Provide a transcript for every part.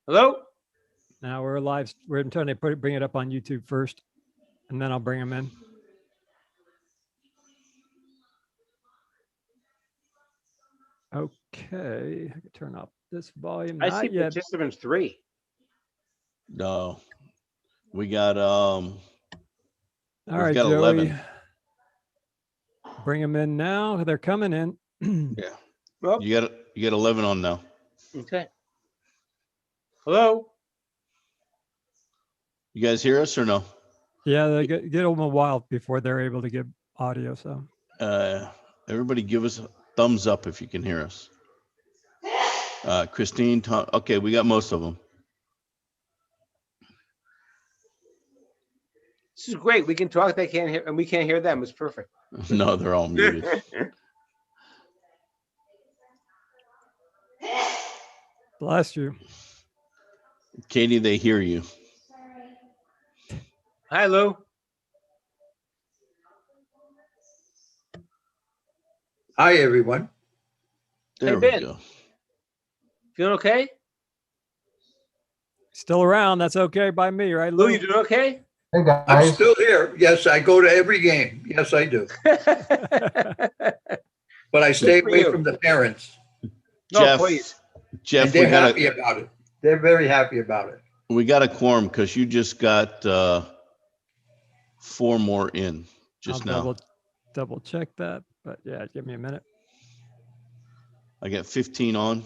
Hello? Now we're live. We're trying to bring it up on YouTube first, and then I'll bring them in. Okay, I can turn up this volume. I see participants 3. No, we got all right, got Joey. 11. Bring them in now. They're coming in. Yeah. Well, You got 11 on now. okay. Hello? You guys hear us or no? Yeah, they get them a while before they're able to get audio. So Everybody give us a thumbs up if you can hear us. Christine, Tom, okay, we got most of them. This is great. We can talk. They can't hear, and we can't hear them. It's perfect. No, they're all muted. bless you. Katie, they hear you. Hi, Lou. Hi, everyone. There Hey, we Ben. go. Feeling okay? Still around. That's okay by me, right, Lou, Lou? you doing okay? Hey guys. I'm still here. Yes, I go to every game. Yes, I do. But I stay for away you. from the parents. No, Jeff, please. Jeff, And they're happy about it. They're very happy about it. we got a quorum because you just got 4 more in just I'll now. double check that. But yeah, give me a minute. I got 15 on.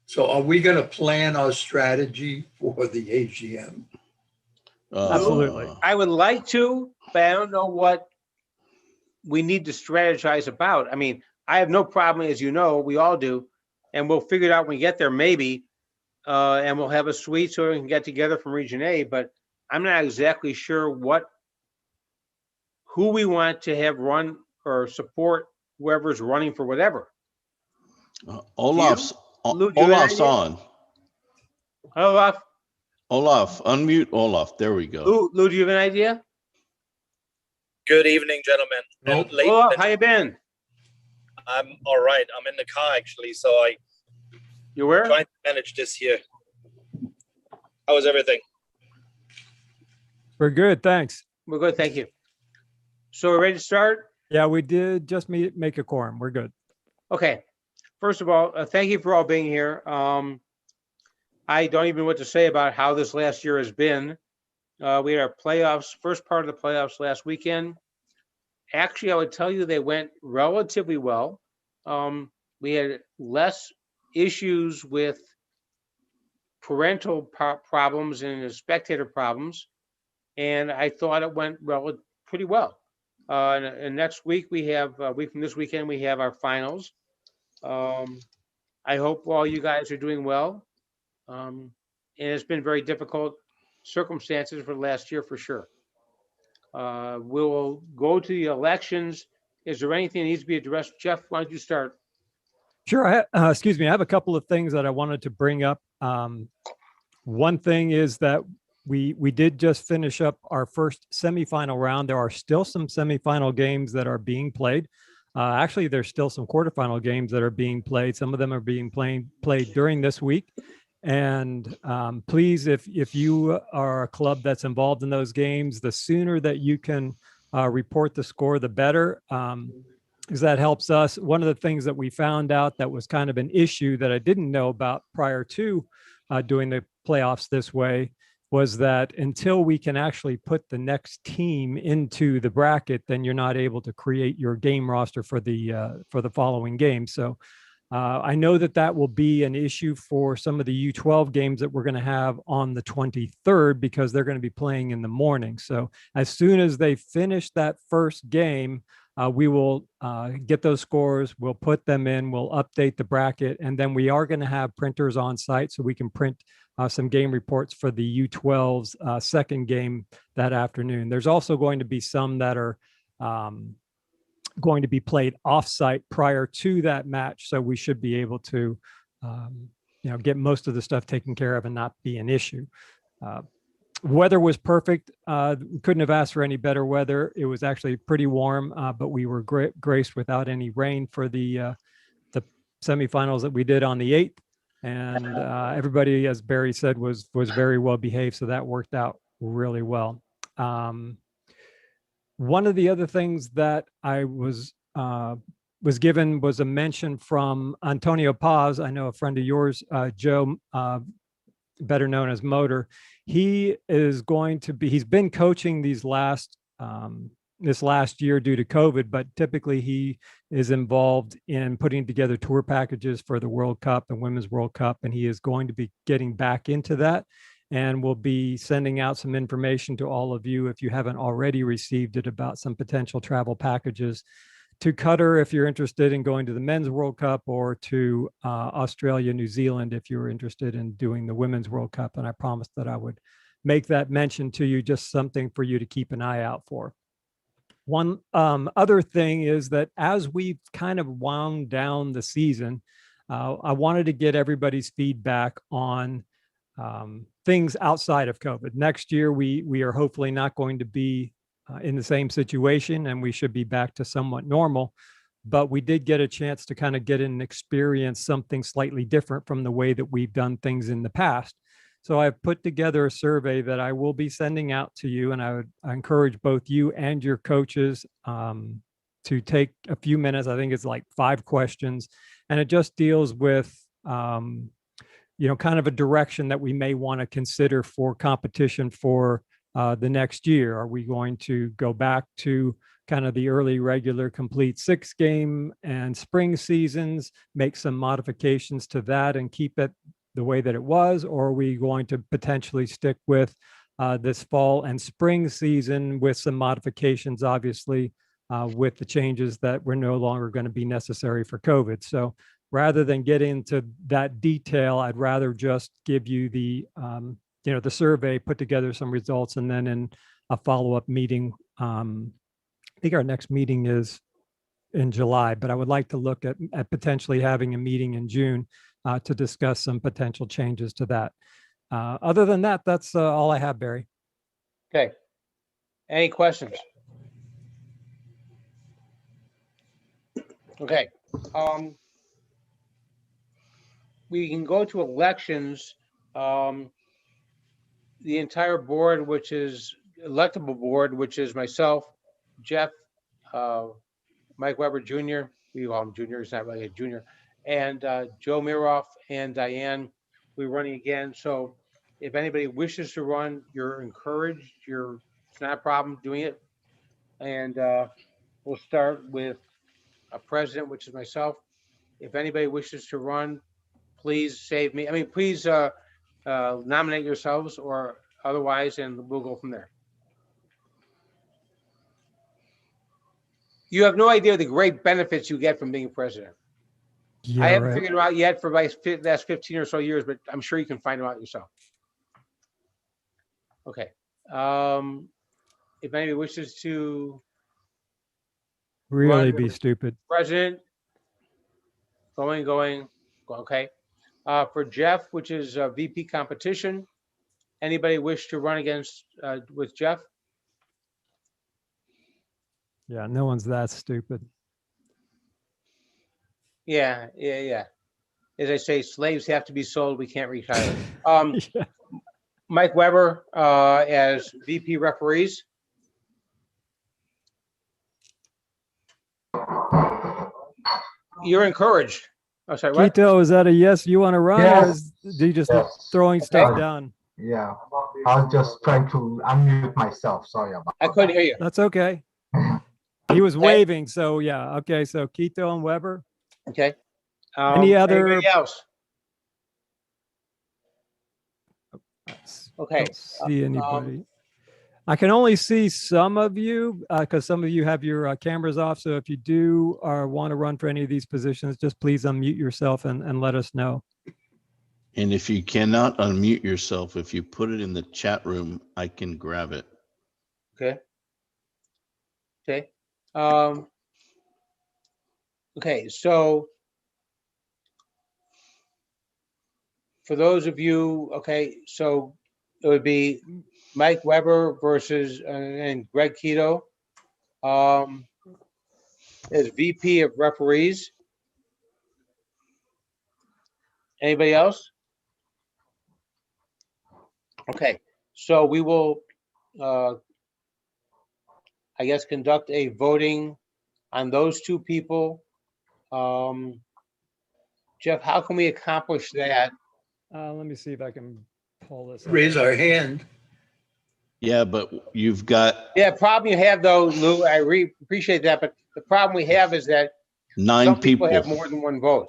So are we going to plan our strategy for the AGM? Absolutely. I would like to, but I don't know what we need to strategize about. I mean, I have no problem, as you know, we all do, and we'll figure it out when we get there, maybe, and we'll have a suite so we can get together from Region A, but I'm not exactly sure who we want to have run or support whoever's running for whatever. Olaf's Lou, do you have an Olaf's idea? on. Olaf, Olaf, unmute Olaf. There we go. Lou, do you have an idea? Good evening, gentlemen. Nope. And ladies Olaf, and how you been? I'm all right. I'm in the car actually, so I You where? trying to manage this here. How is everything? We're good. Thanks. We're good, thank you. So we're ready to start? Yeah, we did just make a quorum. We're good. Okay. First of all, thank you for all being here. I don't even know what to say about how this last year has been. We had our playoffs, first part of the playoffs last weekend. Actually, I would tell you they went relatively well. We had less issues with parental problems and spectator problems, and I thought it went pretty well. And next week we have, a week from this weekend, we have our finals. I hope all you guys are doing well. And it's been very difficult circumstances for the last year for sure. We'll go to the elections. Is there anything that needs to be addressed? Jeff, why don't you start? Sure. Excuse me. I have a couple of things that I wanted to bring up. One thing is that we did just finish up our first semifinal round. There are still some semifinal games that are being played. Actually, there's still some quarterfinal games that are being played. Some of them are being played during this week. And please, if you are a club that's involved in those games, the sooner that you can report the score, the better, because that helps us. One of the things that we found out that was kind of an issue that I didn't know about prior to doing the playoffs this way was that until we can actually put the next team into the bracket, then you're not able to create your game roster for the following game. So I know that will be an issue for some of the U12 games that we're going to have on the 23rd because they're going to be playing in the morning. So as soon as they finish that first game, we will get those scores, we'll put them in, we'll update the bracket, and then we are going to have printers on site so we can print some game reports for the U12's second game that afternoon. There's also going to be some that are going to be played off-site prior to that match, so we should be able to get most of the stuff taken care of and not be an issue. Weather was perfect. Couldn't have asked for any better weather. It was actually pretty warm, but we were graced without any rain for the semifinals that we did on the 8th. And everybody, as Barry said, was very well behaved. So that worked out really well. One of the other things that I was given was a mention from Antonio Paz. I know a friend of yours, Joe, better known as Motor. He is going to be, he's been coaching these this last year due to COVID, but typically he is involved in putting together tour packages for the World Cup and Women's World Cup. And he is going to be getting back into that. And we'll be sending out some information to all of you if you haven't already received it about some potential travel packages to Qatar if you're interested in going to the Men's World Cup, or to Australia, New Zealand if you're interested in doing the Women's World Cup. And I promised that I would make that mention to you, just something for you to keep an eye out for. One other thing is that as we've kind of wound down the season, I wanted to get everybody's feedback on things outside of COVID. Next year, we are hopefully not going to be in the same situation, and we should be back to somewhat normal. But we did get a chance to kind of get and experience something slightly different from the way that we've done things in the past. So I've put together a survey that I will be sending out to you, and I encourage both you and your coaches to take a few minutes. I think it's like 5 questions, and it just deals with kind of a direction that we may want to consider for competition for the next year. Are we going to go back to kind of the early regular complete 6-game and spring seasons, make some modifications to that and keep it the way that it was? Or are we going to potentially stick with this fall and spring season with some modifications, obviously, with the changes that were no longer going to be necessary for COVID? So rather than get into that detail, I'd rather just give you the survey, put together some results, and then in a follow-up meeting, I think our next meeting is in July, but I would like to look at potentially having a meeting in June to discuss some potential changes to that. Other than that, that's all I have, Barry. Okay. Any questions? Okay. We can go to elections. The entire board, which is electable board, which is myself, Jeff, Mike Weber Jr., we call him Junior, he's not really a junior, and Joe Miroff and Diane, we're running again. So if anybody wishes to run, you're encouraged. It's not a problem doing it. And we'll start with a president, which is myself. If anybody wishes to run, please save me. Please nominate yourselves or otherwise, and we'll go from there. You have no idea the great benefits you get from being president. Yeah, I haven't right. figured them out yet for my last 15 or so years, but I'm sure you can find them out yourself. Okay. If anybody wishes to Really run be for stupid. president, going, okay. For Jeff, which is VP competition, anybody wish to run against with Jeff? Yeah, no one's that stupid. Yeah. As I say, slaves have to be sold. We can't retire. Yeah. Mike Weber as VP referees. You're encouraged. Oh, sorry, what? Quito, is that a yes? You want to run, or is you just throwing stuff Okay. down? Yeah, I was just trying to unmute myself. Sorry about I couldn't hear you. That's okay. He was Okay. waving, so yeah. Okay, so Quito and Weber. Okay. Any other? Anybody else? Okay. Don't see anybody. I can only see some of you because some of you have your cameras off. So if you do or want to run for any of these positions, just please unmute yourself and let us know. And if you cannot unmute yourself, if you put it in the chat room, I can grab it. Okay. Okay, so for those of you, okay, so it would be Mike Weber versus, and Greg Keto, as VP of referees. Anybody else? Okay, so we will, I guess, conduct a voting on those two people. Jeff, how can we accomplish that? Let me see if I can pull this up. Raise our hand. Yeah, but you've got Yeah, problem you have though, Lou, I appreciate that, but the problem we have is that 9 some people people. have more than one vote.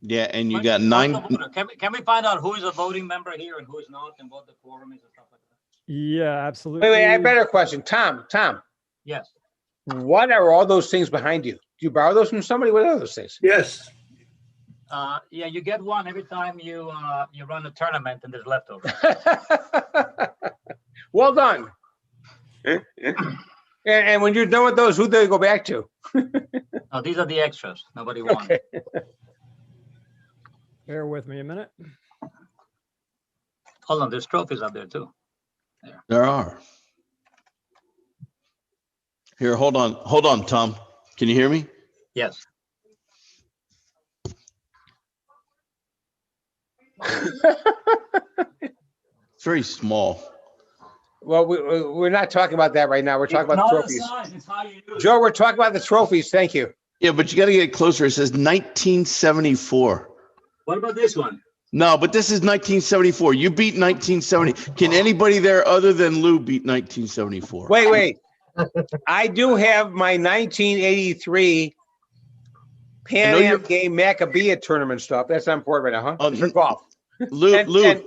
Yeah, and you Point- got point 9. of order. Can we find out who is a voting member here and who is not, and what the quorum is and stuff like that? Yeah, absolutely. Wait, I have a better question. Tom, Yes. what are all those things behind you? Do you borrow those from somebody? What are those things? Yes. Yeah, you get one every time you run a tournament and there's leftovers. Well done. And when you're done with those, who do they go back to? No, these are the extras. Nobody won. Okay. Bear with me a minute. Hold on, there's trophies up there too. There are. Here, hold on, Tom. Can you hear me? Yes. It's very small. Well, we're not talking about that right now. We're talking about the trophies. It's how you use it. Joe, we're talking about the trophies. Thank you. Yeah, but you got to get closer. It says 1974. What about this one? No, but this is 1974. You beat 1970. Can anybody there other than Lou beat 1974? Wait. I do have my 1983 Pan I know Am Game Maccabea tournament stuff. That's not important right now, huh? For golf. Lou, And-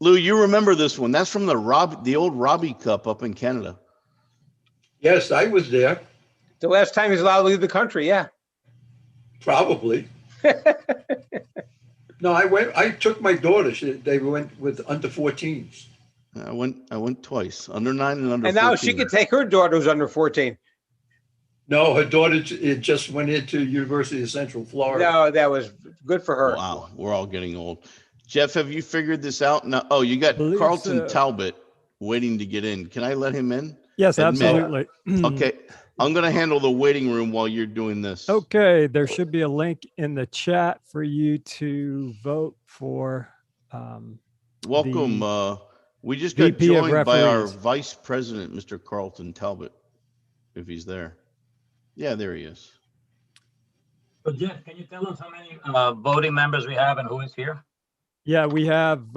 Lou, you remember this one? That's from the old Robbie Cup up in Canada. Yes, I was there, The last time he's allowed to leave the country, yeah. probably. No, I took my daughter. They went with under 14s. I went twice, under 9 and under And now 14. she could take her daughter who's under 14. No, her daughter just went into University of Central Florida. No, that was good for her. Wow, we're all getting old. Jeff, have you figured this out? No. Oh, you got Believe Carlton so. Talbot waiting to get in. Can I let him in? Yes, Admit. absolutely. Okay, I'm going to handle the waiting room while you're doing this. Okay, there should be a link in the chat for you to vote for. Welcome. the We just got VP of joined by our referees. Vice President, Mr. Carlton Talbot, if he's there. Yeah, there he is. So Jeff, can you tell us how many voting members we have and who is here? Yeah, we have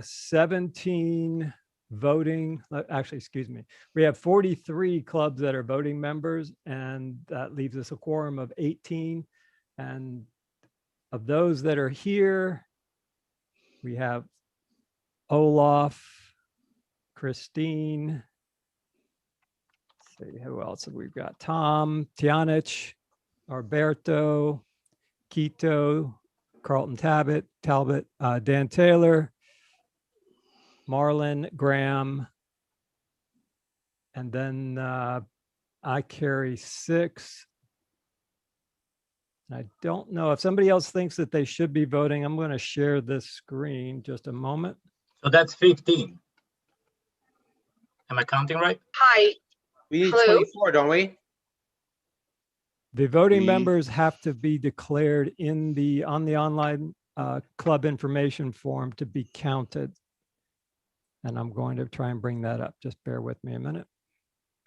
17 voting, actually, excuse me. We have 43 clubs that are voting members, and that leaves us a quorum of 18. And of those that are here, we have Olaf, Christine. Let's see, who else have we got? Tom, Tianich, Alberto, Quito, Carlton Talbot, Dan Taylor, Marlon, Graham, and then I carry 6. I don't know if somebody else thinks that they should be voting. I'm going to share this screen just a moment. So that's 15. Am I counting right? Hi, We need Hello? 24, don't we? The voting We- members have to be declared on the online club information form to be counted. And I'm going to try and bring that up. Just bear with me a minute.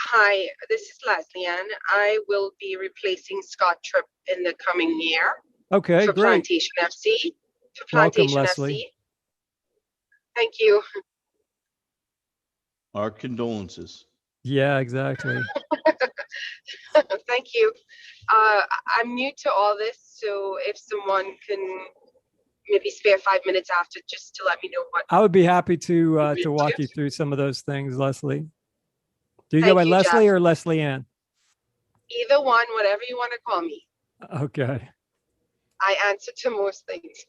hi, this is Leslie Ann. I will be replacing Scott Tripp in the coming year Okay, for great. Plantation FC. For Welcome, Plantation Leslie. FC. Thank you. Our condolences. Yeah, exactly. Thank you. I'm new to all this, so if someone can maybe spare 5 minutes after just to let me know what. I would be happy to Me walk too. you through some of those things, Leslie. Do you go Thank by you, Leslie Jeff. or Leslie Ann? Either one, whatever you want to call me. Okay. I answer to most things.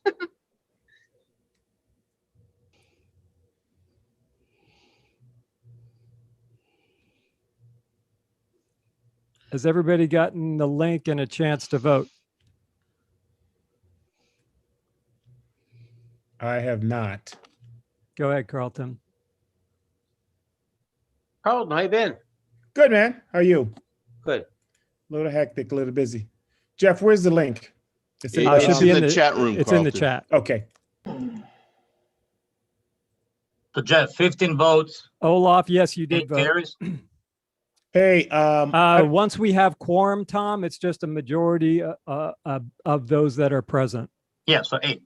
Has everybody gotten the link and a chance to vote? I have not. Go ahead, Carlton. Carlton, how you been? Good, man. How are you? Good. A little hectic, a little busy. Jeff, where's the link? It's in It's should in be the chat room. It's in the Carlton. chat. Okay. So Jeff, 15 votes, Olaf, yes, you did 8 vote. carries. Hey, Once we have quorum, Tom, it's just a majority of those that are present. Yeah, so 8.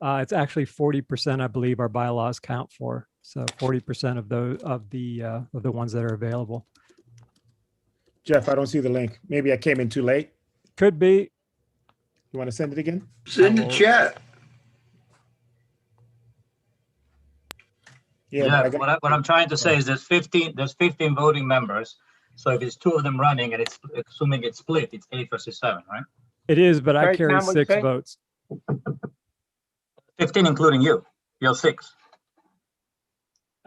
It's actually 40%, I believe, our bylaws count for. So 40% of the ones that are available. Jeff, I don't see the link. Maybe I came in too late. Could be. You want to send it again? It's in the chat. Yeah, but I got- what I'm trying to say is there's 15 voting members. So if it's 2 of them running and it's assuming it's split, it's 8 versus 7, right? It is, but I Sorry, carry Tom, what'd you 6 say? votes. 15 including you. You're 6.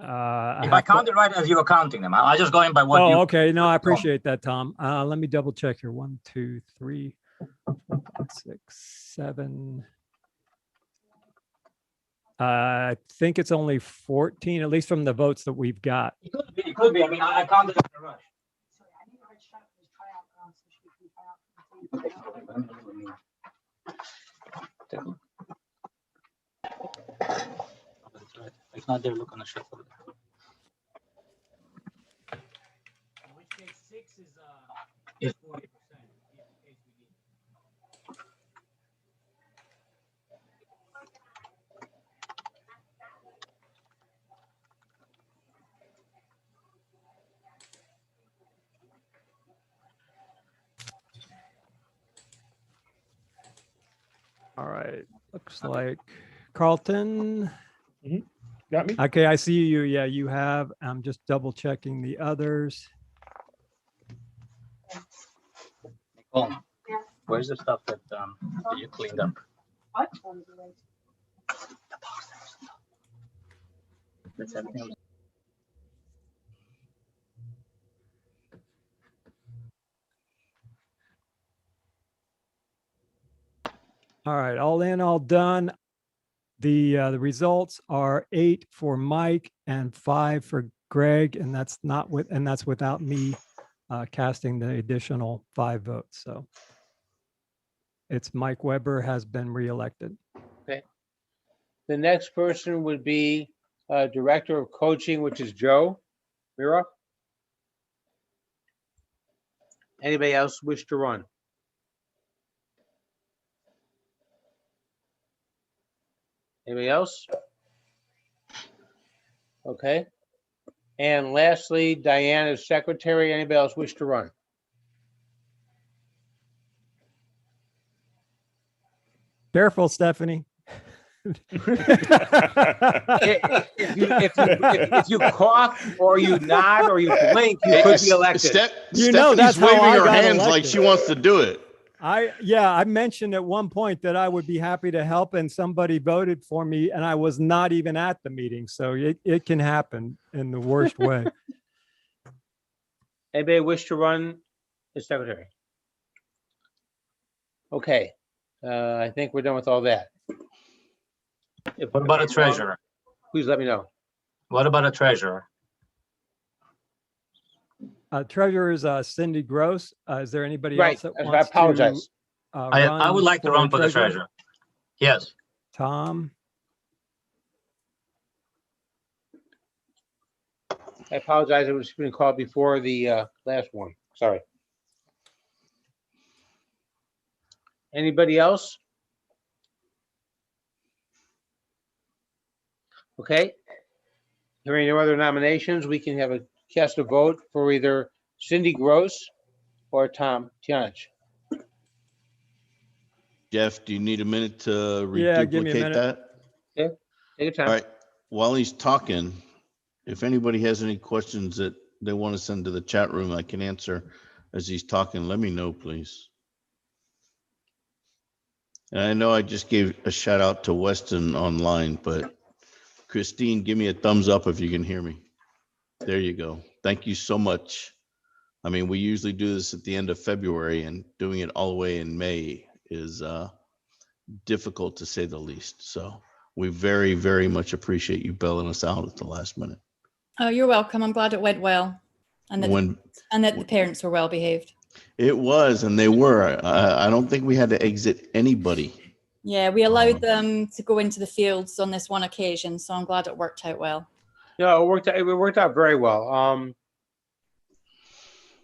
If I counted right as you were counting them, I just going by what you. Oh, okay. No, I appreciate that, Tom. Let me double check here. 1, 2, 3, 6, 7. I think it's only 14, at least from the votes that we've got. It could be. It could be. I mean, I counted it in a rush. It's not there. Look on the shuffle. Which case 6 is 40%. All right. Looks like Carlton. Got me? Okay, I see you. Yeah, you have. I'm just double checking the others. Nicole, where's the stuff that you cleaned up? That's everything. All right, all in, all done. The results are 8 for Mike and 5 for Greg, and that's without me casting the additional 5 votes. So it's Mike Weber has been reelected. Okay. The next person would be Director of Coaching, which is Joe Mira. Anybody else wish to run? Anybody else? Okay. And lastly, Diane is secretary. Anybody else wish to run? Careful, Stephanie. If you cough or you nod or you blink, you could be elected. You know, that's Stephanie's how I waving her got hands like elected. she wants to do it. I mentioned at one point that I would be happy to help, and somebody voted for me, and I was not even at the meeting. So it can happen in the worst way. Anybody wish to run as secretary? Okay, I think we're done with all that. What about a treasurer? Please let me know. What about a treasurer? Treasurer is Cindy Gross. Is there anybody Right, else that I wants apologize. to? I would like to run for the treasurer. Yes. Tom. I apologize. It was being called before the last one. Sorry. Anybody else? Okay. Hearing no other nominations, we can have a cast a vote for either Cindy Gross or Tom Tianich. Jeff, do you need a minute to Yeah, give me a reduplicate minute. that? Take your All time. right. While he's talking, if anybody has any questions that they want to send to the chat room, I can answer as he's talking. Let me know, please. And I know I just gave a shout out to Weston online, but Christine, give me a thumbs up if you can hear me. There you go. Thank you so much. I mean, we usually do this at the end of February, and doing it all the way in May is difficult to say the least. So we very, very much appreciate you bailing us out at the last minute. Oh, you're welcome. I'm glad it went well, and that When the parents were well behaved. it was, and they were. I don't think we had to exit anybody. Yeah, we allowed them to go into the fields on this one occasion, so I'm glad it worked out well. No, it worked out very well.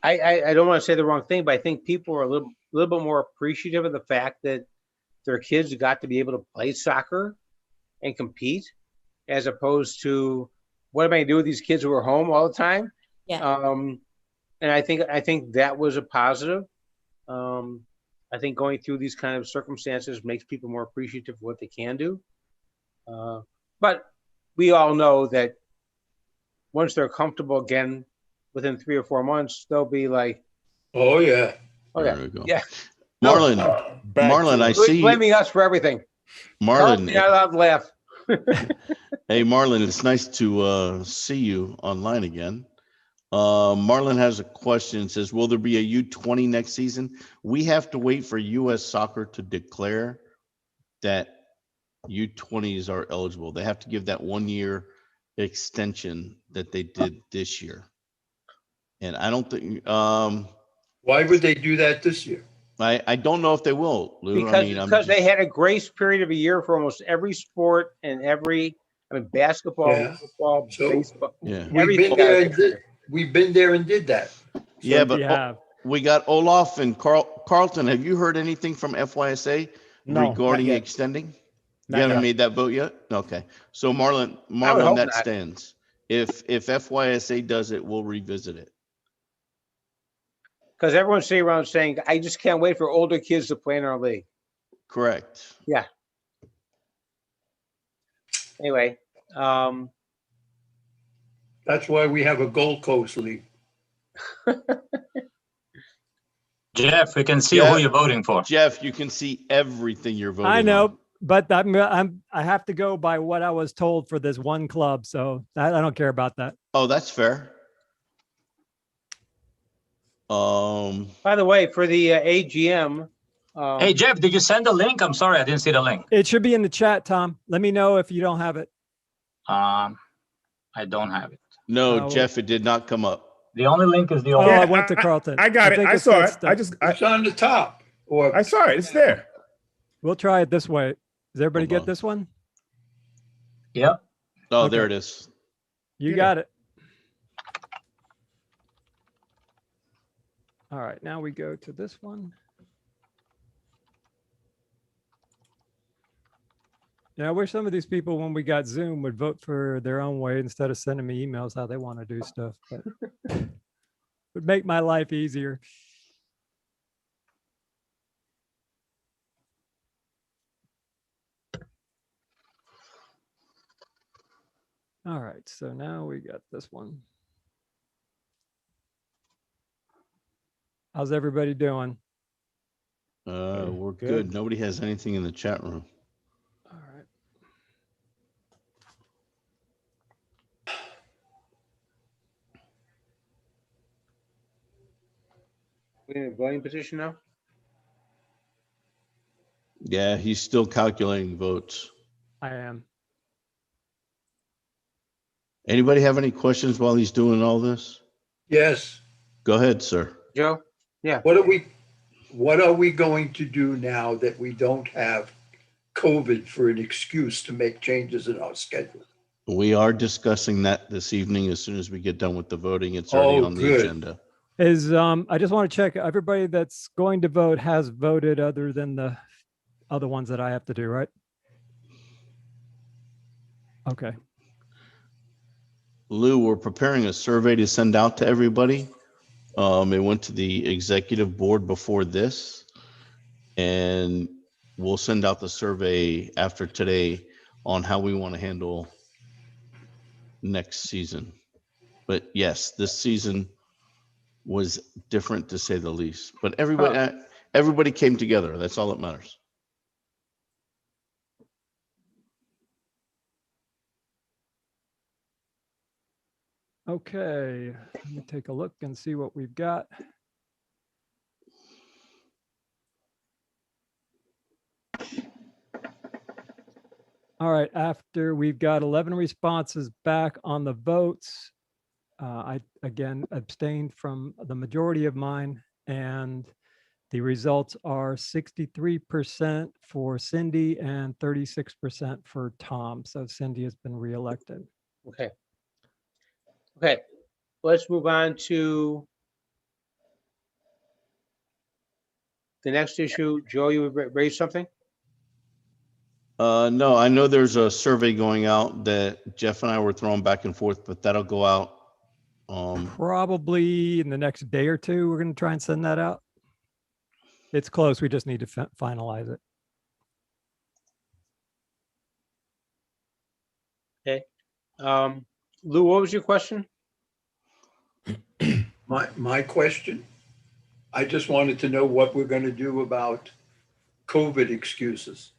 I don't want to say the wrong thing, but I think people are a little bit more appreciative of the fact that their kids got to be able to play soccer and compete, as opposed to what am I going to do with these kids who are home all the time? Yeah. And I think that was a positive. I think going through these kind of circumstances makes people more appreciative of what they can do. But we all know that once they're comfortable again, within 3 or 4 months, they'll be like, Oh, yeah. "Oh There yeah, we go. yeah." Marlon, Back Marlon, to I it. see. Blaming us for everything. Marlon, You're not allowed to laugh. hey, Marlon, it's nice to see you online again. Marlon has a question. It says, will there be a U20 next season? We have to wait for U.S. Soccer to declare that U20s are eligible. They have to give that 1-year extension that they did this year. And I don't think, Why would they do that this year? I don't know if they will, Lou. Because they had a grace period of a year for almost every sport and basketball, Yeah. football, So, baseball. Yeah. We've been there and did that. Yeah, So but you have. we got Olaf and Carlton. Have you heard anything from FYSA No, not regarding yet. extending? Not You haven't yet. made that vote yet? Okay. So Marlon, hope that not. stands. If FYSA does it, we'll revisit it. Because everyone's sitting around saying, I just can't wait for older kids to play in our league. Correct. Yeah. Anyway, That's why we have a Gold Coast League. Jeff, we can see Yeah. who you're voting for. Jeff, you can see everything you're voting I know, on. but I have to go by what I was told for this one club, so I don't care about that. Oh, that's fair. by the way, for the AGM, Hey, Jeff, did you send the link? I'm sorry, I didn't see the link. It should be in the chat, Tom. Let me know if you don't have it. I don't have it. No, Jeff, it did not come up. The only link is the old. Oh, Yeah, I went to Carlton. I got it. think I it's saw that it. stuff. It's on the top. Or I saw it. It's there. We'll try it this way. Does everybody Hold get on. this one? Yep. Oh, Okay. there it is. You Yeah. got it. All right, now we go to this one. Yeah, I wish some of these people, when we got Zoom, would vote for their own way instead of sending me emails how they want to do stuff. But would make my life easier. All right, so now we got this one. How's everybody doing? We're Good. good. Nobody has anything in the chat room. All right. we in a voting position now. Yeah, he's still calculating votes. I am. Anybody have any questions while he's doing all this? yes. Go ahead, sir. Joe? What are we going to do now that we don't have COVID for an excuse to make changes in our schedule? We are discussing that this evening as soon as we get done with the voting. It's already Oh, on the good. agenda. I just want to check everybody that's going to vote has voted other than the other ones that I have to do, right? Okay. Lou, we're preparing a survey to send out to everybody. It went to the executive board before this, and we'll send out the survey after today on how we want to handle next season. But yes, this season was different to say the least, but everybody came together. That's all that matters. Okay, let me take a look and see what we've got. All right, after we've got 11 responses back on the votes, I, again, abstained from the majority of mine, and the results are 63% for Cindy and 36% for Tom. So Cindy has been reelected. Okay. Okay, let's move on to the next issue. Joe, you raised something? No, I know there's a survey going out that Jeff and I were throwing back and forth, but that'll go out. Probably in the next day or two, we're going to try and send that out. It's close. We just need to finalize it. Okay. Lou, what was your question? My question, I just wanted to know what we're going to do about COVID excuses.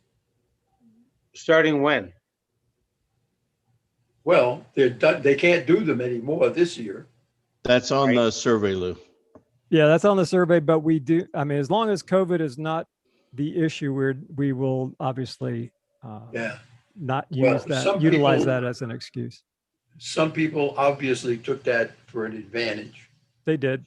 Starting when? Well, they're done, they can't do them anymore this year. That's on Right. the survey, Lou. Yeah, that's on the survey, but we do, I mean, as long as COVID is not the issue, we will obviously Yeah. not Well, use that, some utilize people- that as an excuse. Some people obviously took that for an advantage. They did.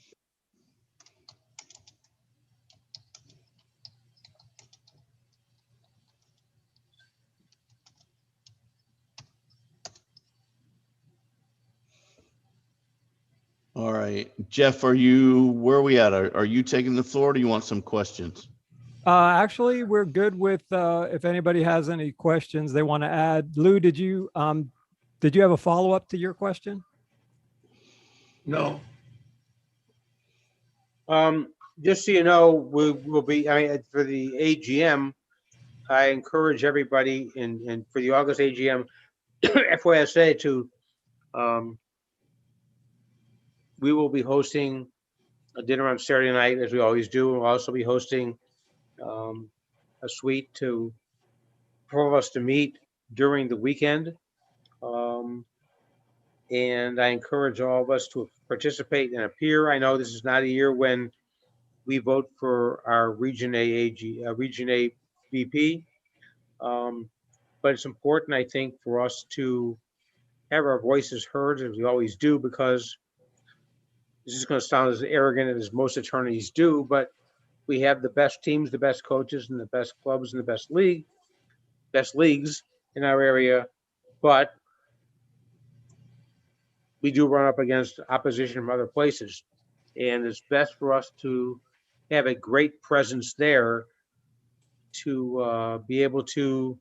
All right, Jeff, where are we at? Are you taking the floor? Or do you want some questions? Actually, we're good with, if anybody has any questions they want to add. Lou, did you have a follow-up to your question? No, Just so you know, we will be, I mean, for the AGM, I encourage everybody in for the August AGM, FYSA to, we will be hosting a dinner on Saturday night, as we always do. We'll also be hosting a suite for all of us to meet during the weekend. And I encourage all of us to participate and appear. I know this is not a year when we vote for our Region A Region A VP. But it's important, I think, for us to have our voices heard, as we always do, because this is going to sound as arrogant as most attorneys do, but we have the best teams, the best coaches, and the best clubs, and the best leagues in our area. But we do run up against opposition from other places. And it's best for us to have a great presence there to be able to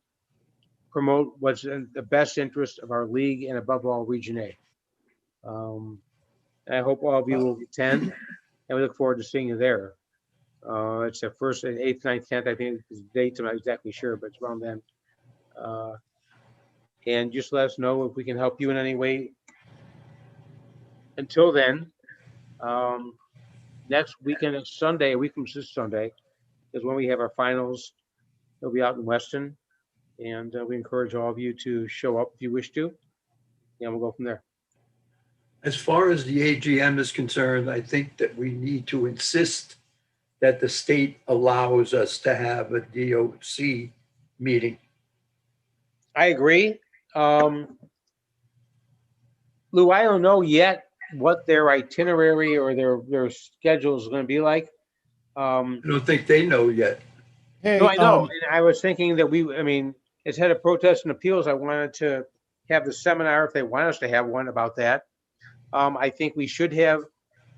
promote what's in the best interest of our league and above all Region A. I hope all of you will attend, and we look forward to seeing you there. It's the first, 8th, 9th, 10th, I think the dates, I'm not exactly sure, but it's around then. And just let us know if we can help you in any way. Until then, next weekend is Sunday, a week from this Sunday, is when we have our finals. It'll be out in Weston, and we encourage all of you to show up if you wish to, and we'll go from there. as far as the AGM is concerned, I think that we need to insist that the state allows us to have a DOC meeting. I agree. Lou, I don't know yet what their itinerary or their schedule is going to be like. I don't think they know yet. Hey, No, I know. And I was thinking that I mean, as head of protest and appeals, I wanted to have the seminar if they want us to have one about that. I think we should have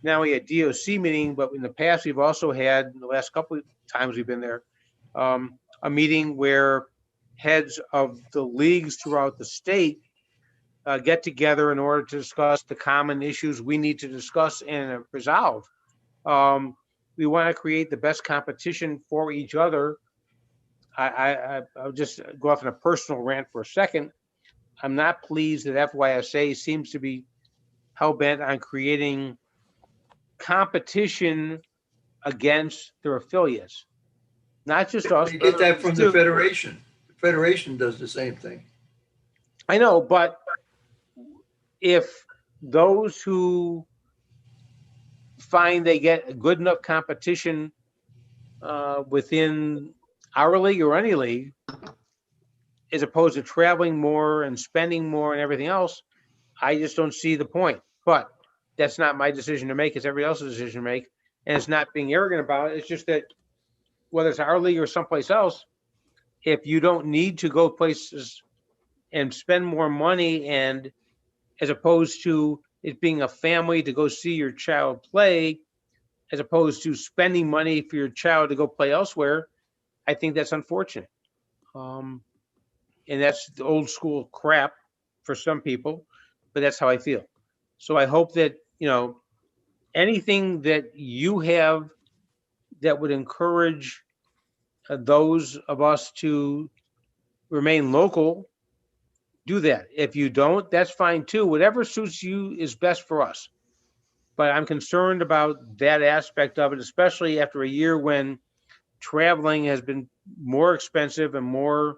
not only a DOC meeting, but in the past, we've also had, in the last couple of times we've been there, a meeting where heads of the leagues throughout the state get together in order to discuss the common issues we need to discuss and resolve. We want to create the best competition for each other. I'll just go off on a personal rant for a second. I'm not pleased that FYSA seems to be hell-bent on creating competition against their affiliates. Not just us. They get that from the Federation. The Federation does the same thing. I know, but if those who find they get good enough competition within our league or any league, as opposed to traveling more and spending more and everything else, I just don't see the point. But that's not my decision to make. It's everybody else's decision to make. And it's not being arrogant about it. It's just that whether it's our league or someplace else, if you don't need to go places and spend more money, and as opposed to it being a family to go see your child play, as opposed to spending money for your child to go play elsewhere, I think that's unfortunate. And that's the old school crap for some people, but that's how I feel. So I hope that, anything that you have that would encourage those of us to remain local, do that. If you don't, that's fine too. Whatever suits you is best for us. But I'm concerned about that aspect of it, especially after a year when traveling has been more expensive and more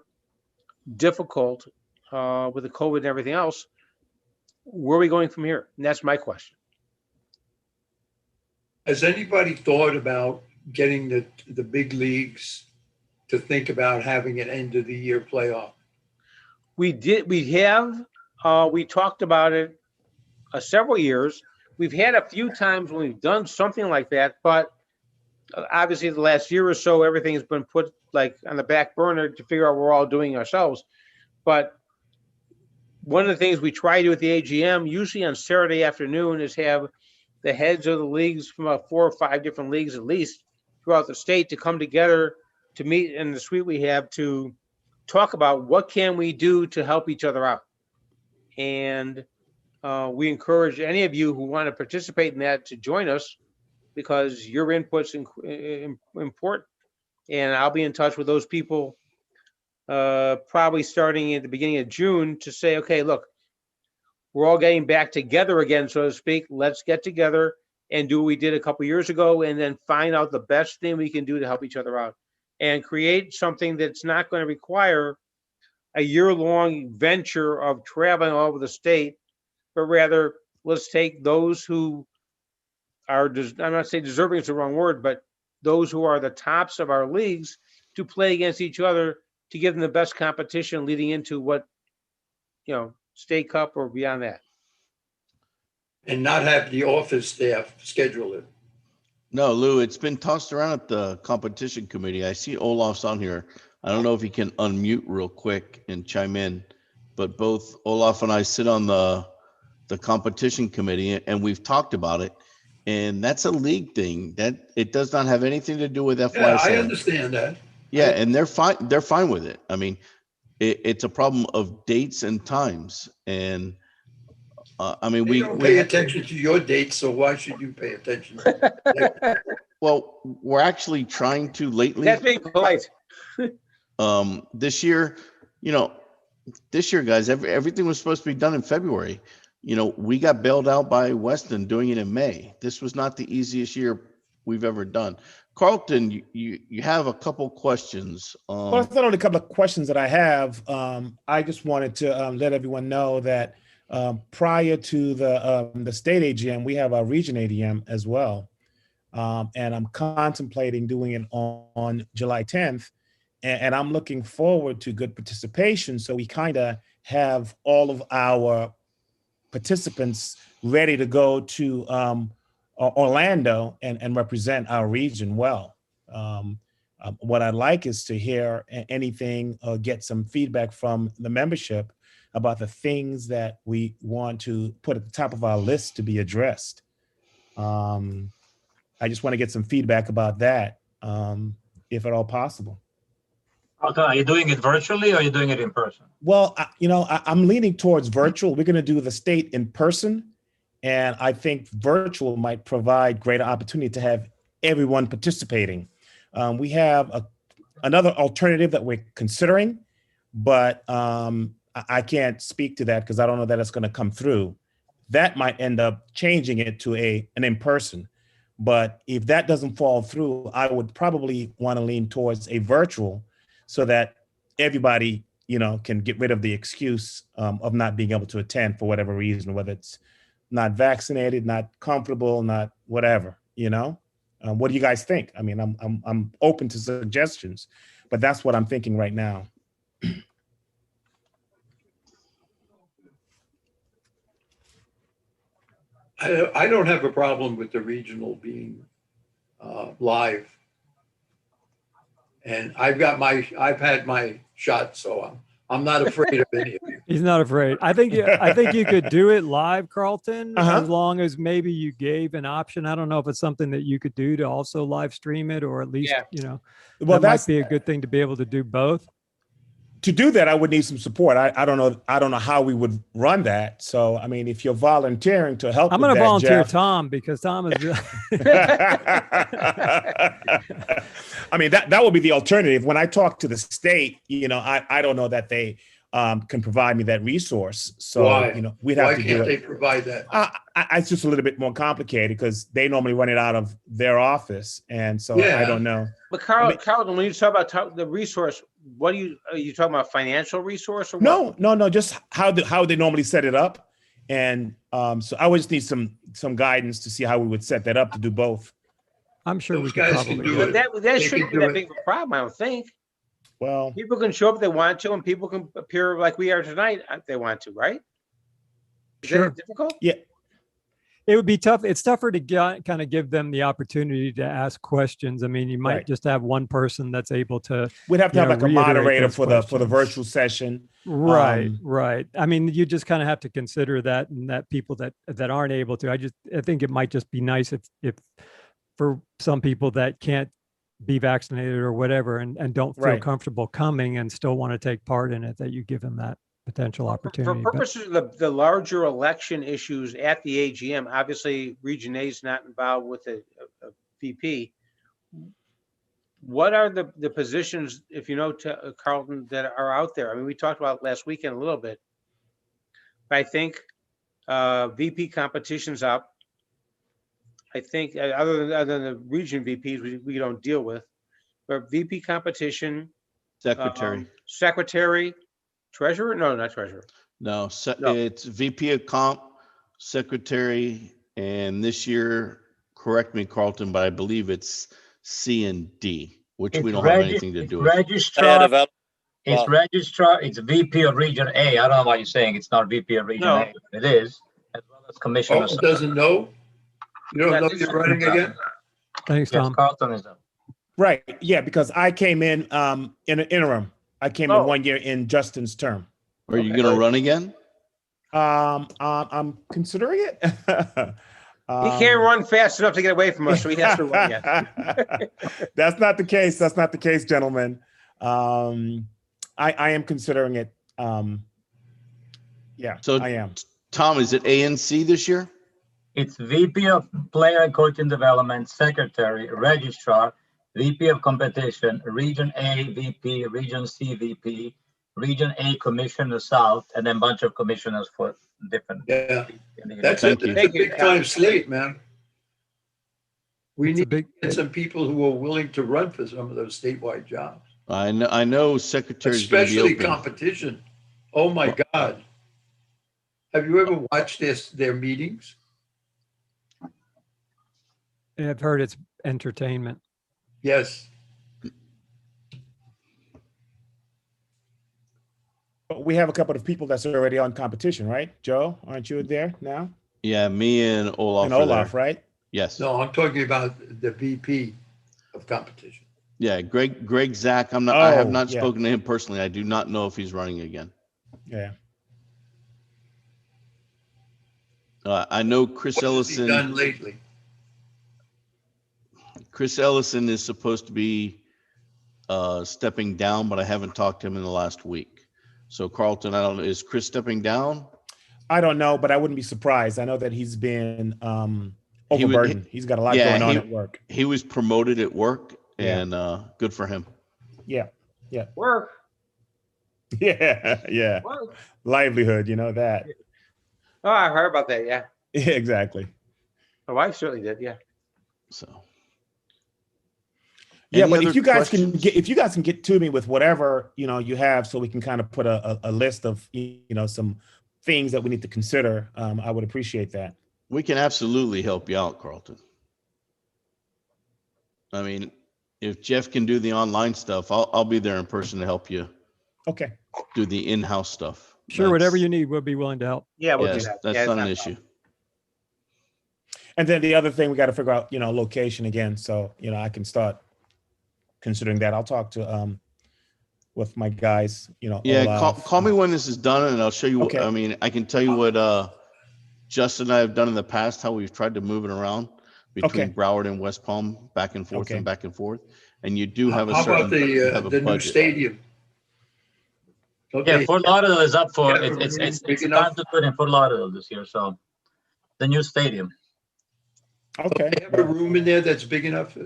difficult with the COVID and everything else. Where are we going from here? And that's my question. Has anybody thought about getting the big leagues to think about having an end of the year playoff? We talked about it several years. We've had a few times when we've done something like that, but obviously the last year or so, everything has been put like on the back burner to figure out what we're all doing ourselves. But one of the things we try to do at the AGM, usually on Saturday afternoon, is have the heads of the leagues from about 4 or 5 different leagues at least throughout the state to come together to meet in the suite we have to talk about what can we do to help each other out. And we encourage any of you who want to participate in that to join us, because your input's important. And I'll be in touch with those people probably starting at the beginning of June to say, okay, look, we're all getting back together again, so to speak. Let's get together and do what we did a couple years ago, and then find out the best thing we can do to help each other out and create something that's not going to require a year-long venture of traveling all over the state, but rather let's take those who are, I'm not saying deserving is the wrong word, but those who are the tops of our leagues to play against each other to give them the best competition leading into what, State Cup or beyond that. And not have the office staff schedule it. No, Lou, it's been tossed around at the competition committee. I see Olaf's on here. I don't know if he can unmute real quick and chime in, but both Olaf and I sit on the competition committee, and we've talked about it. And that's a league thing. That it does not have anything to do with FYSA. Yeah, I understand that. Yeah, and they're fine. They're fine with it. I mean, it's a problem of dates and times. And I mean, We don't pay attention to your dates, so why should you pay attention? Well, we're actually trying to lately. That's being polite. This year, guys, everything was supposed to be done in February. We got bailed out by Weston doing it in May. This was not the easiest year we've ever done. Carlton, you have a couple questions. Well, it's not only a couple of questions that I have. I just wanted to let everyone know that prior to the state AGM, we have our region AGM as well. And I'm contemplating doing it on July 10th. And I'm looking forward to good participation. So we kind of have all of our participants ready to go to Orlando and represent our region well. What I'd like is to hear anything or get some feedback from the membership about the things that we want to put at the top of our list to be addressed. I just want to get some feedback about that, if at all possible. Okay, are you doing it virtually or are you doing it in person? Well, I'm leaning towards virtual. We're going to do the state in person. And I think virtual might provide greater opportunity to have everyone participating. We have another alternative that we're considering, but I can't speak to that because I don't know that it's going to come through. That might end up changing it to an in-person. But if that doesn't fall through, I would probably want to lean towards a virtual so that everybody, can get rid of the excuse of not being able to attend for whatever reason, whether it's not vaccinated, not comfortable, not whatever, What do you guys think? I mean, I'm open to suggestions, but that's what I'm thinking right now. I don't have a problem with the regional being live. And I've had my shot, so I'm not afraid of any of you. He's not afraid. I think you could do it live, Carlton, Uh-huh. as long as maybe you gave an option. I don't know if it's something that you could do to also live stream it, or at least, Yeah. Well, that might that's be a good thing to be able to do both. to do that. I would need some support. I don't know. I don't know how we would run that. So, I mean, if you're volunteering to help, I'm with going to that, volunteer Jeff- Tom, because Tom is really. I mean, that would be the alternative. When I talk to the state, I don't know that they can provide me that resource. So, Why? we'd have Why to do can't they it. provide that? It's just a little bit more complicated because they normally run it out of their office. And so Yeah. I don't know. But Carlton, when you talk about the resource, what are you talking about? Financial resource or what? No, just how they normally set it up. And so I would just need some guidance to see how we would set that up to do both. I'm sure we Those could guys can probably do do it. it. That They shouldn't can be do that it. big of a problem, I don't think. Well, People can show up if they want to, and people can appear like we are tonight if they want to, right? Is Sure. that difficult? yeah. It would be tough. It's tougher to kind of give them the opportunity to ask questions. I mean, you might Right. just have one person that's able to. We'd have to have like a reiterate moderator those for the questions. virtual session. Right, Um, right. I mean, you just kind of have to consider that, and that people that aren't able to. I think it might just be nice if for some people that can't be vaccinated or whatever, and don't feel Right. comfortable coming and still want to take part in it, that you give them that potential For opportunity. But purposes of the larger election issues at the AGM, obviously Region A is not involved with a VP. What are the positions, if you know, Carlton, that are out there? I mean, we talked about it last weekend a little bit. But I think VP competition's up. I think other than the region VPs, we don't deal with. But VP competition, Secretary. secretary, treasurer? No, not treasurer. No, No. it's VP of Comp, Secretary, and this year, correct me, Carlton, but I believe it's C and D, which we don't have anything to do with. Registrar, it's registrar, it's VP of Region A. I don't know why you're saying it's not VP of Region No. A. It is, as well as Commissioner. Oh, doesn't know? You don't know you're running again? thanks, Yes, Tom. Carlton is up. right. Yeah, because I came in an interim. I came Oh. in 1 year in Justin's term. Are you going to run again? I'm considering it. He can't run fast enough to get away from us, so he has to run yet. That's not the case. That's not the case, gentlemen. I am considering it. Yeah, So I am. Tom, is it A and C this year? It's VP of Player and Coaching Development, Secretary, Registrar, VP of Competition, Region A VP, Region C VP, Region A Commissioner South, and then a bunch of commissioners for different. Yeah, that's Thank a you. big time slate, man. We It's a need big. some people who are willing to run for some of those statewide jobs, I know Secretary's going to be especially open. competition. Oh my God. Have you ever watched their meetings? I've heard it's entertainment. Yes. But we have a couple of people that's already on competition, right? Joe, aren't you there now? Yeah, me and Olaf. And are Olaf, there. right? Yes. No, I'm talking about the VP of competition. Yeah, Greg Zach. I have Oh, not yeah. spoken to him personally. I do not know if he's running again. Yeah. I know Chris What has he Ellison. done lately? Chris Ellison is supposed to be stepping down, but I haven't talked to him in the last week. So Carlton, I don't know. Is Chris stepping down? I don't know, but I wouldn't be surprised. I know that he's been He would- overburdened. He's got a lot Yeah, going on he- at work. He was promoted at work, Yeah. and good for him. Yeah. Work, Yeah. work. Livelihood, you know that. Oh, I heard about that. Yeah, Yeah, exactly. my wife certainly did. Yeah. So. Yeah, Any but other if you guys questions? can get to me with whatever you have, so we can kind of put a list of some things that we need to consider, I would appreciate that. We can absolutely help you out, Carlton. I mean, if Jeff can do the online stuff, I'll be there in person to help you Okay. do the in-house stuff. Sure, whatever you need, we'll be willing to help. Yeah, we'll do Yes, that. that's Yeah, it's not an a issue. And then the other thing, we got to figure out, location again. So, I can start considering that. I'll talk to, with my guys, Yeah, Olaf. call me when this is done and I'll show you. Okay. I mean, I can tell you what Justin and I have done in the past, how we've tried to move it around between Okay. Broward and West Palm, back and forth Okay. and back and forth. And you do have a How certain, about you have a the new budget. stadium? Yeah, Okay, Fort Lauderdale is up for, Yeah, it's big time enough. to put in Fort Lauderdale this year, so. The new stadium. Okay. they have a room in there that's big enough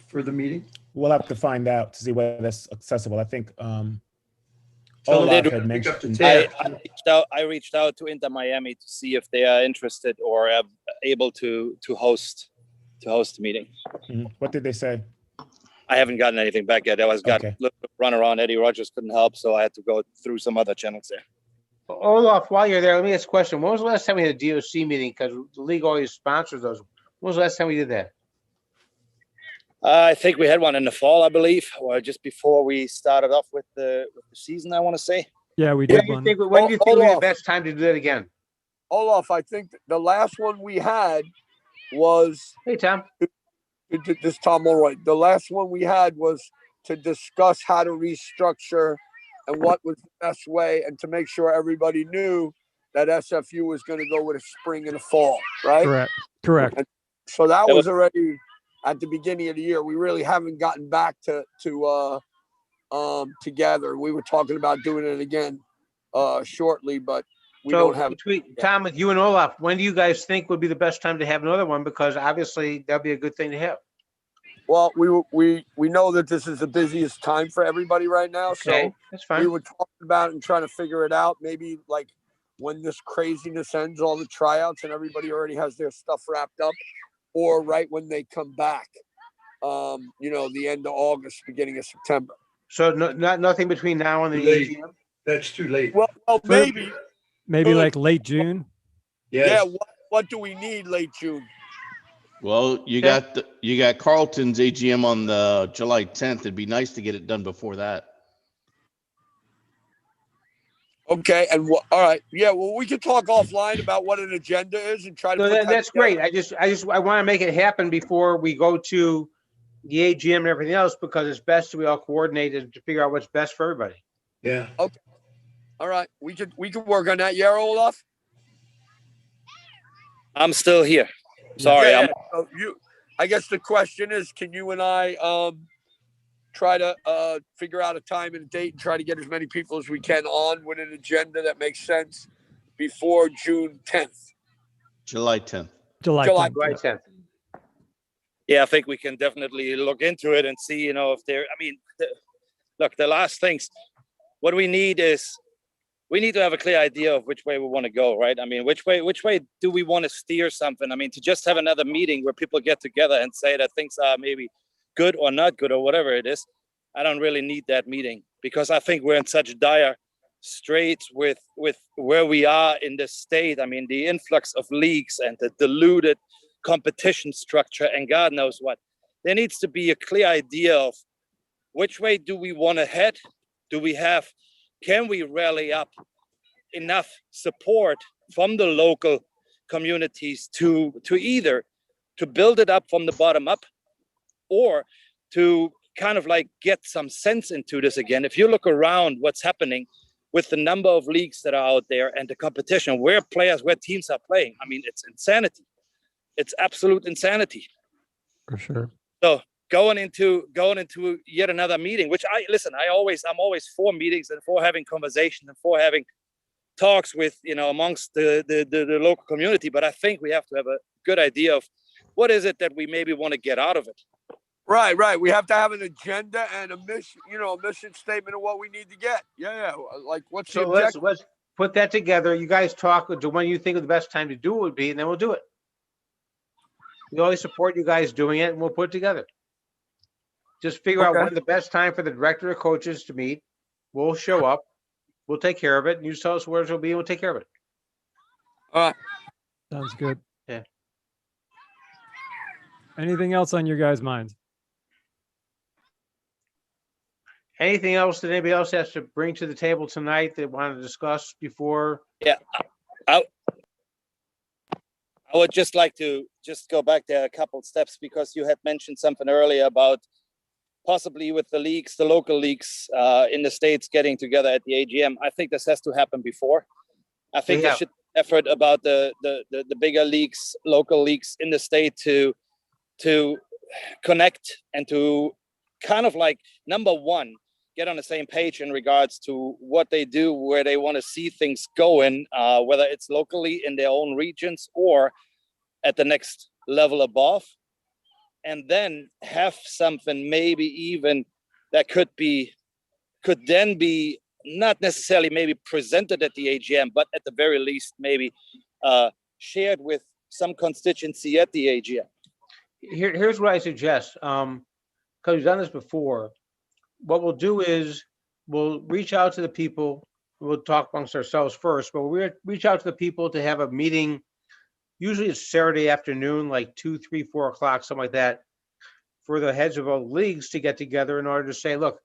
for the meeting? We'll have to find out to see whether that's accessible. I think, Tell them Olaf they had to pick up the mentioned. tab. I reached out to Inter Miami to see if they are interested or able to host the meeting. Mhm. What did they say? I haven't gotten anything back yet. I was got Okay. a little run around. Eddie Rogers couldn't help, so I had to go through some other channels there. Olaf, while you're there, let me ask a question. When was the last time we had a DOC meeting? Because the league always sponsors those. When was the last time we did that? I think we had one in the fall, I believe, or just before we started off with the season, I want to say. Yeah, we When did do you one. think, when do you think would be the Olaf. best time to do that again? Olaf, I think the last one we had was Hey, Tom. this Tom Mulroy. The last one we had was to discuss how to restructure and what was the best way, and to make sure everybody knew that SFU was going to go with a spring and a fall, right? Correct. Correct. And so that That was already at the beginning of the year. We really haven't gotten back to together. We were talking about doing it again shortly, but we So don't have. between Tom, with you and Olaf, when do you guys think would be the best time to have another one? Because obviously that'd be a good thing to have. Well, we know that this is the busiest time for everybody right now, Okay, so that's we fine. were talking about it and trying to figure it out. Maybe like when this craziness ends, all the tryouts and everybody already has their stuff wrapped up, or right when they come back. The end of August, beginning of September. So nothing between now and the Too late. AGM? That's too late. Well, maybe. Maybe Good. like late June. Yeah. Yes. What do we need late June? Well, you got Carlton's AGM on the July 10th. It'd be nice to get it done before that. Okay, and all right, yeah. Well, we can talk offline about what an agenda is and try to. No, put that that's together. great. I want to make it happen before we go to the AGM and everything else, because it's best that we all coordinate to figure out what's best for everybody. Yeah. All right, we could work on that. Yeah, Olaf. I'm still here. Sorry, Yeah, so I guess the question is, can you and I try to figure out a time and a date and try to get as many people as we can on with an agenda that makes sense before June 10th? July 10th. July July 10th. July 10th. Yeah, I think we can definitely look into it and see, if there. I mean, look, the last things. What we need is we need to have a clear idea of which way we want to go, right? I mean, which way do we want to steer something? I mean, to just have another meeting where people get together and say that things are maybe good or not good or whatever it is, I don't really need that meeting, because I think we're in such dire straits with where we are in the state. I mean, the influx of leagues and the diluted competition structure and God knows what. There needs to be a clear idea of which way do we want to head? Can we rally up enough support from the local communities to either to build it up from the bottom up, or to kind of like get some sense into this again? If you look around what's happening with the number of leagues that are out there and the competition, where teams are playing, I mean, it's insanity. It's absolute insanity. For sure. So going into yet another meeting, which I'm always for meetings and for having conversations and for having talks with, amongst the local community. But I think we have to have a good idea of what is it that we maybe want to get out of it. Right. We have to have an agenda and a mission, a mission statement of what we need to get. Yeah. Like, what's the So objective? let's put that together. You guys talk to when you think the best time to do it would be, and then we'll do it. We always support you guys doing it, and we'll put it together. Just figure out when the best time for the director of coaches to meet. We'll show up. We'll take care of it. And you tell us where it'll be, and we'll take care of it. All right. Sounds good. Yeah. Anything else on your guys' minds? Anything else that anybody else has to bring to the table tonight that want to discuss before? Yeah, I would just like to just go back there a couple steps, because you had mentioned something earlier about possibly with the leagues, the local leagues in the States getting together at the AGM. I think this has to happen before. I think there should be effort about the bigger leagues, local leagues in the state to connect and to kind of like, number one, get on the same page in regards to what they do, where they want to see things going, whether it's locally in their own regions or at the next level above. And then have something maybe even that could then be not necessarily maybe presented at the AGM, but at the very least maybe shared with some constituency at the AGM. Here's what I suggest, because we've done this before. What we'll do is we'll reach out to the people. We'll talk amongst ourselves first, but we'll reach out to the people to have a meeting. Usually it's Saturday afternoon, like 2, 3, 4 o'clock, something like that, for the heads of all leagues to get together in order to say, look,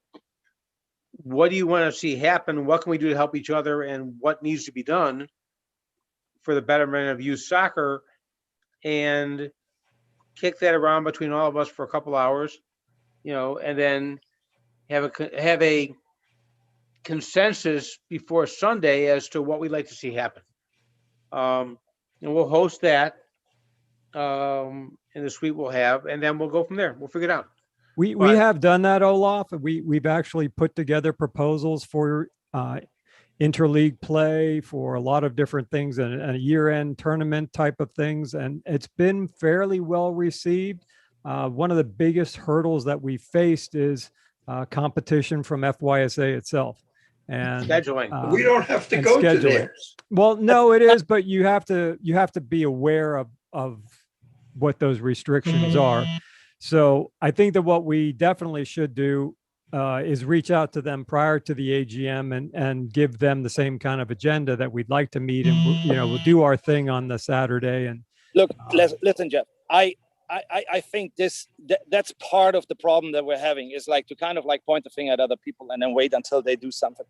what do you want to see happen? What can we do to help each other? And what needs to be done for the betterment of youth soccer? And kick that around between all of us for a couple hours, and then have a consensus before Sunday as to what we'd like to see happen. And we'll host that in the suite we'll have, and then we'll go from there. We'll figure it out. We have done that, Olaf. We've actually put together proposals for interleague play, for a lot of different things, and a year-end tournament type of things, and it's been fairly well received. One of the biggest hurdles that we faced is competition from FYSA itself. And scheduling. We don't have to go to theirs. Well, no, it is, but you have to be aware of what those restrictions are. So I think that what we definitely should do is reach out to them prior to the AGM and give them the same kind of agenda that we'd like to meet, and we'll do our thing on the Saturday. And look, listen, Jeff, I think that's part of the problem that we're having, is like to kind of like point the finger at other people and then wait until they do something.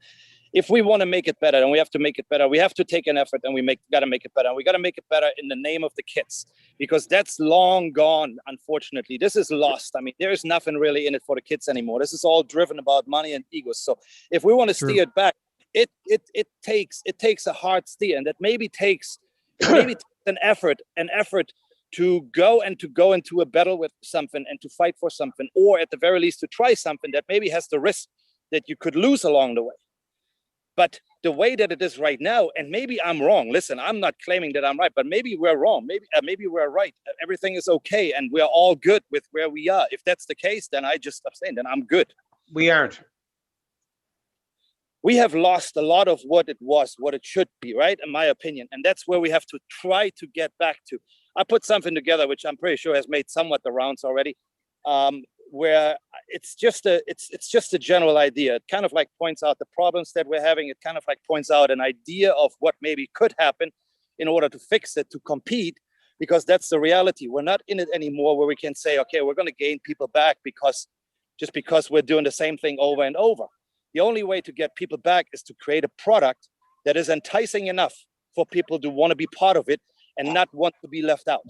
If we want to make it better, and we have to make it better, we have to take an effort, and we got to make it better. And we got to make it better in the name of the kids, because that's long gone. Unfortunately, this is lost. I mean, there is nothing really in it for the kids anymore. This is all driven about money and egos. So if we want to steer it back, it takes a hard steer, and that maybe takes an effort to go into a battle with something and to fight for something, or at the very least to try something that maybe has the risk that you could lose along the way. But the way that it is right now, and maybe I'm wrong. Listen, I'm not claiming that I'm right, but maybe we're wrong. Maybe we're right. Everything is okay, and we're all good with where we are. If that's the case, then I just abstain. Then I'm good. We aren't. We have lost a lot of what it should be, right? In my opinion, and that's where we have to try to get back to. I put something together, which I'm pretty sure has made somewhat the rounds already, where it's just a general idea. It kind of like points out the problems that we're having. It kind of like points out an idea of what maybe could happen in order to fix it, to compete, because that's the reality. We're not in it anymore where we can say, okay, we're going to gain people back because we're doing the same thing over and over. The only way to get people back is to create a product that is enticing enough for people to want to be part of it and not want to be left out.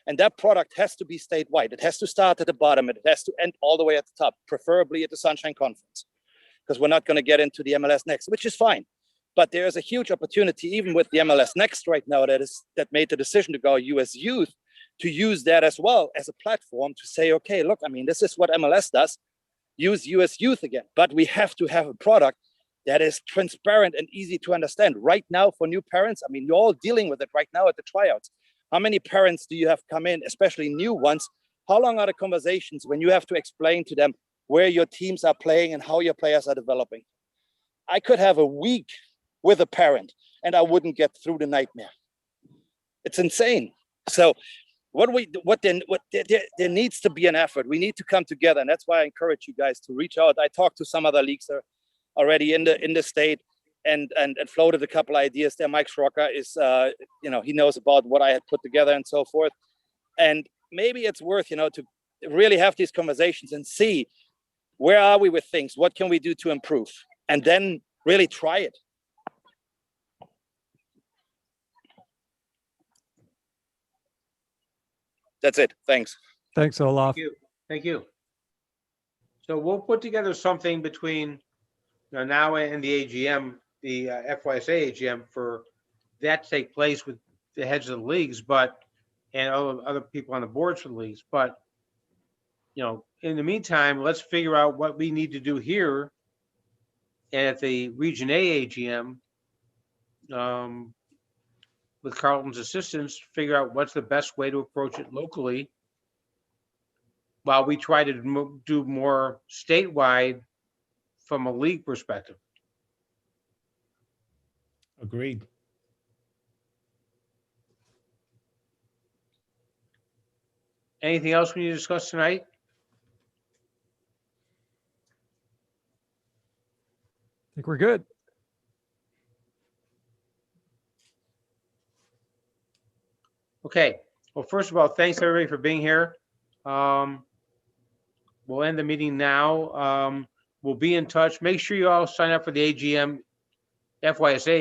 And that product has to be statewide. It has to start at the bottom, and it has to end all the way at the top, preferably at the Sunshine Conference, because we're not going to get into the MLS Next, which is fine. But there is a huge opportunity, even with the MLS Next right now, that made the decision to go US Youth, to use that as well as a platform to say, okay, look, I mean, this is what MLS does. Use US Youth again. But we have to have a product that is transparent and easy to understand. Right now, for new parents, I mean, you're all dealing with it right now at the tryouts. How many parents do you have come in, especially new ones? How long are the conversations when you have to explain to them where your teams are playing and how your players are developing? I could have a week with a parent and I wouldn't get through the nightmare. It's insane. So there needs to be an effort. We need to come together, and that's why I encourage you guys to reach out. I talked to some other leagues already in the state, and floated a couple ideas there. Mike Schrocker is, he knows about what I had put together and so forth. And maybe it's worth, to really have these conversations and see where are we with things, what can we do to improve, and then really try it. That's it. Thanks. Thanks, Olaf. Thank you. Thank you. So we'll put together something between now and the AGM, the FYSA AGM, for that to take place with the heads of the leagues, and other people on the boards for the leagues. But, in the meantime, let's figure out what we need to do here at the Region A AGM, with Carlton's assistance, figure out what's the best way to approach it locally, while we try to do more statewide from a league perspective. Agreed. Anything else we need to discuss tonight? I think we're good. Okay. Well, first of all, thanks everybody for being here. We'll end the meeting now. We'll be in touch. Make sure you all sign up for the AGM, FYSA